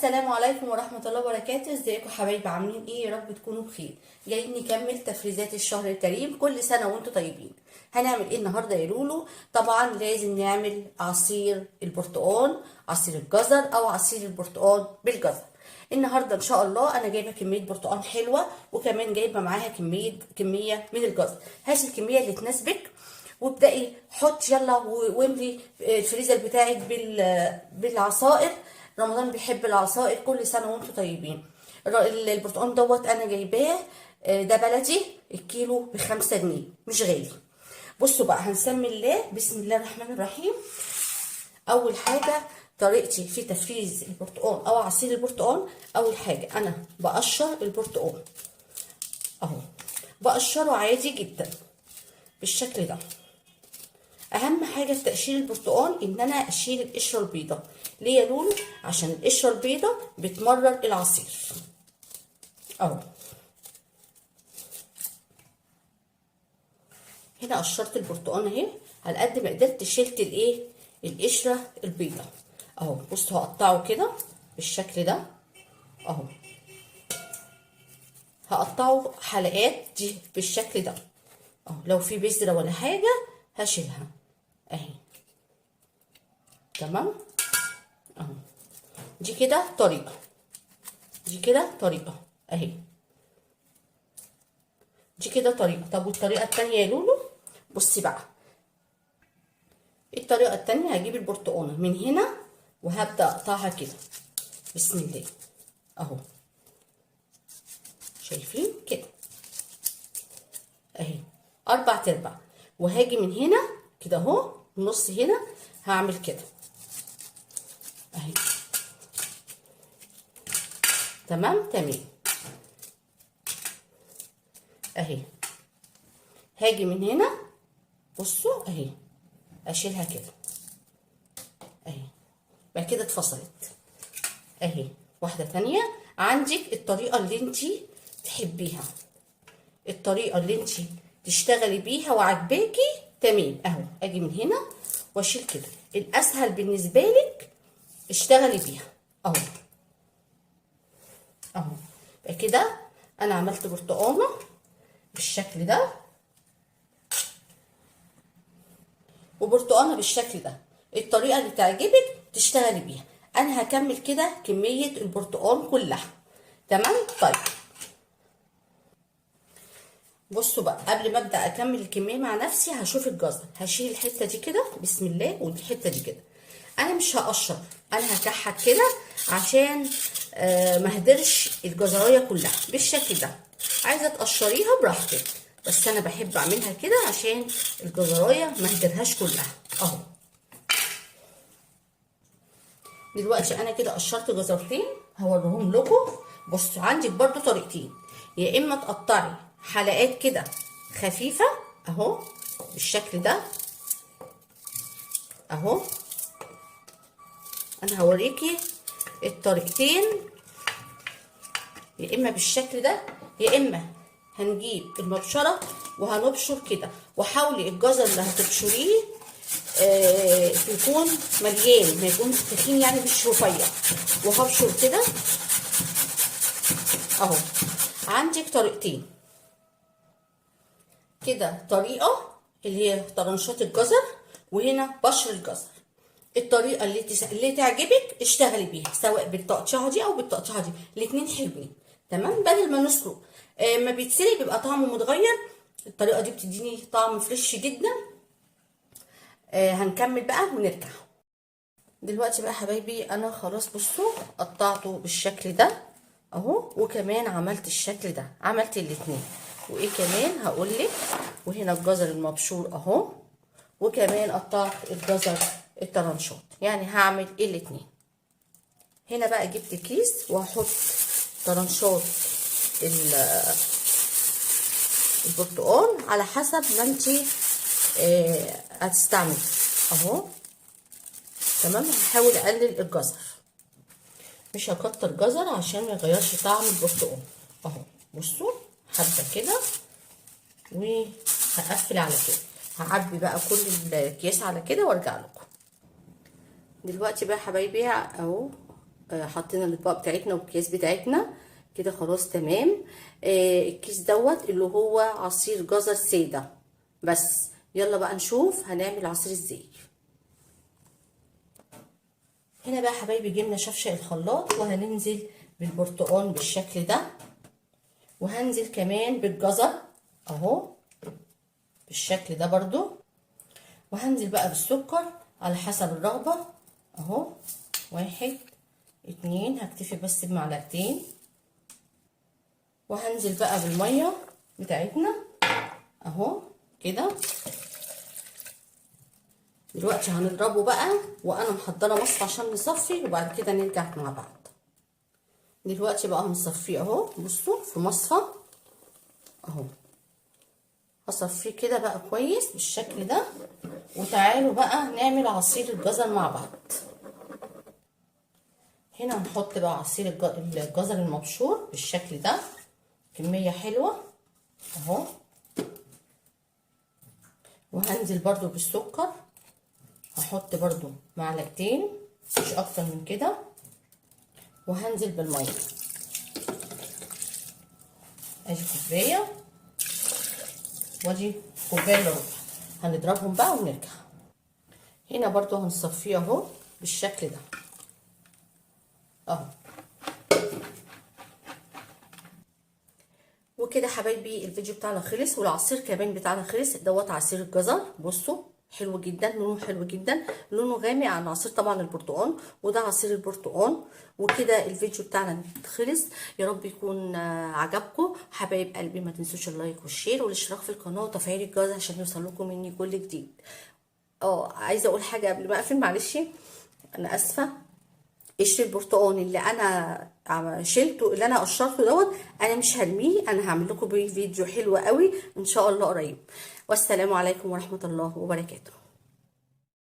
السلام عليكم ورحمة الله وبركاته. ازيكم حبايبي؟ عاملين ايه؟ يا رب تكونوا بخير. جايين نكمل تفريزات الشهر الكريم. كل سنة وانتم طيبين. هنعمل ايه النهارده يا لولو؟ طبعا لازم نعمل عصير البرتقال، عصير الجزر او عصير البرتقال بالجزر. النهارده ان شاء الله انا جايبه كميه برتقال حلوه، وكمان جايبه معاها كميه من الجزر. هاتي الكميه اللي تناسبك وابدأي حطي يلا واملي الفريزر بتاعك بالعصائر. رمضان بيحب العصائر. كل سنه وانتم طيبين. البرتقال دوت انا جايباه، ده بلدي. الكيلو ب5 جنيه، مش غالي. بصوا بقى، هنسمي الله. بسم الله الرحمن الرحيم. اول حاجه طريقتي في تفريز البرتقال او عصير البرتقال. اول حاجه انا بقشر البرتقال اهو، بقشره عادي جدا بالشكل ده. اهم حاجه في تقشير البرتقال ان انا اشيل القشره البيضاء. ليه يا لولو؟ عشان القشره البيضاء بتمرر العصير اهو. هنا قشرت البرتقال اهي، على قد ما قدرت شلت الايه، القشره البيضاء اهو. بصوا هقطعه كده بالشكل ده اهو، هقطعه حلقات دي بالشكل ده اهو. لو في بذره ولا حاجه هشيلها اهي. تمام اهو. دي كده طريقه، دي كده طريقه اهي، دي كده طريقه. طب والطريقه التانيه يا لولو؟ بصي بقى، الطريقه التانيه هجيب البرتقانه من هنا وهبدا اقطعها كده. بسم الله اهو، شايفين كده اهي 4/4. وهاجي من هنا كده اهو، النص هنا هعمل كده اهي. تمام اهي. هاجي من هنا، بصوا اهي، اشيلها كده اهي. بعد كده اتفصلت اهي. واحده تانية عندك الطريقه اللي انتي تحبيها، الطريقه اللي انتي تشتغلي بيها وعجباكي. تمام اهو. اجي من هنا واشيل كده، الاسهل بالنسبه لك اشتغلي بيها اهو اهو. يبقى كده انا عملت برتقانه بالشكل ده وبرتقانه بالشكل ده. الطريقه اللي تعجبك تشتغلي بيها. انا هكمل كده كميه البرتقال كلها. تمام. طيب بصوا بقى، قبل ما ابدا اكمل الكميه مع نفسي هشوف الجزر. هشيل الحته دي كده بسم الله، والحته دي كده. انا مش هقشر، انا هكحك كده عشان ما هدرش الجزرايه كلها بالشكل ده. عايزه تقشريها براحتك، بس انا بحب اعملها كده عشان الجزرايه ما هدرهاش كلها اهو. دلوقتي انا كده قشرت جزرتين هوريهم لكم. بصوا، عندك برضو طريقتين. يا اما تقطعي حلقات كده خفيفه اهو بالشكل ده اهو. انا هوريكي الطريقتين، يا اما بالشكل ده يا اما هنجيب المبشره وهنبشر كده. وحاولي الجزر اللي هتبشريه يكون مليان، ما يكونش تخين، يعني مش رفيع. وهبشر كده اهو. عندك طريقتين كده، طريقه اللي هي طرنشات الجزر، وهنا بشر الجزر. الطريقه اللي تعجبك اشتغلي بيها، سواء بالتقطيعه دي او بالتقطيعه دي، الاتنين حلوين. تمام. بدل ما نسلق ما بيتسلق بيبقى طعمه متغير. الطريقه دي بتديني طعم فريش جدا. هنكمل بقى ونرجع. دلوقتي بقى حبايبي انا خلاص، بصوا قطعته بالشكل ده اهو، وكمان عملت الشكل ده، عملت الاتنين. وايه كمان هقولك، وهنا الجزر المبشور اهو، وكمان قطعت الجزر الطرنشات، يعني هعمل الاتنين. هنا بقى جبت كيس وهحط طرنشات البرتقال على حسب ما انتي هتستعملي اهو. تمام. هحاول اقلل الجزر، مش هكتر جزر عشان ما يغيرش طعم البرتقال اهو. بصوا حبه كده وهقفل على كده. هعبي بقى كل الاكياس على كده وارجع لكم. دلوقتي بقى حبايبي اهو حطينا الاطباق بتاعتنا والكيس بتاعتنا كده خلاص تمام. الكيس دوت اللي هو عصير جزر ساده بس. يلا بقى نشوف هنعمل عصير ازاي. هنا بقى حبايبي جبنا شفشق الخلاط، وهننزل بالبرتقال بالشكل ده، وهنزل كمان بالجزر اهو بالشكل ده برضو، وهنزل بقى بالسكر على حسب الرغبة اهو 1 2، هكتفي بس بمعلقتين، وهنزل بقى بالمية بتاعتنا اهو كده. دلوقتي هنضربه بقى، وانا محضره مصفى عشان نصفي، وبعد كده نرجع مع بعض. دلوقتي بقى هنصفيه اهو، بصوا في مصفى اهو، هصفيه كده بقى كويس بالشكل ده. وتعالوا بقى نعمل عصير الجزر مع بعض. هنا هنحط بقى عصير الجزر المبشور بالشكل ده، كميه حلوه اهو. وهنزل برضو بالسكر، هحط برضو معلقتين مش اكتر من كده، وهنزل بالميه ادي كوبايه وادي كوبايه الا ربع. هنضربهم بقى ونرجع. هنا برضو هنصفيه اهو بالشكل ده اهو. وكده حبايبي الفيديو بتاعنا خلص، والعصير كمان بتاعنا خلص. دوت عصير الجزر، بصوا حلو جدا، لونه حلو جدا، لونه غامق عن عصير طبعا البرتقال، وده عصير البرتقال. وكده الفيديو بتاعنا خلص. يا رب يكون عجبكم حبايب قلبي. ما تنسوش اللايك والشير والاشتراك في القناه وتفعيل الجرس عشان يوصل لكم مني كل جديد. عايزه اقول حاجه قبل ما اقفل، معلش انا اسفه. قشر البرتقال اللي انا شلته، اللي انا قشرته دوت، انا مش هرميه، انا هعمل لكم بيه فيديو حلو قوي ان شاء الله قريب. والسلام عليكم ورحمه الله وبركاته.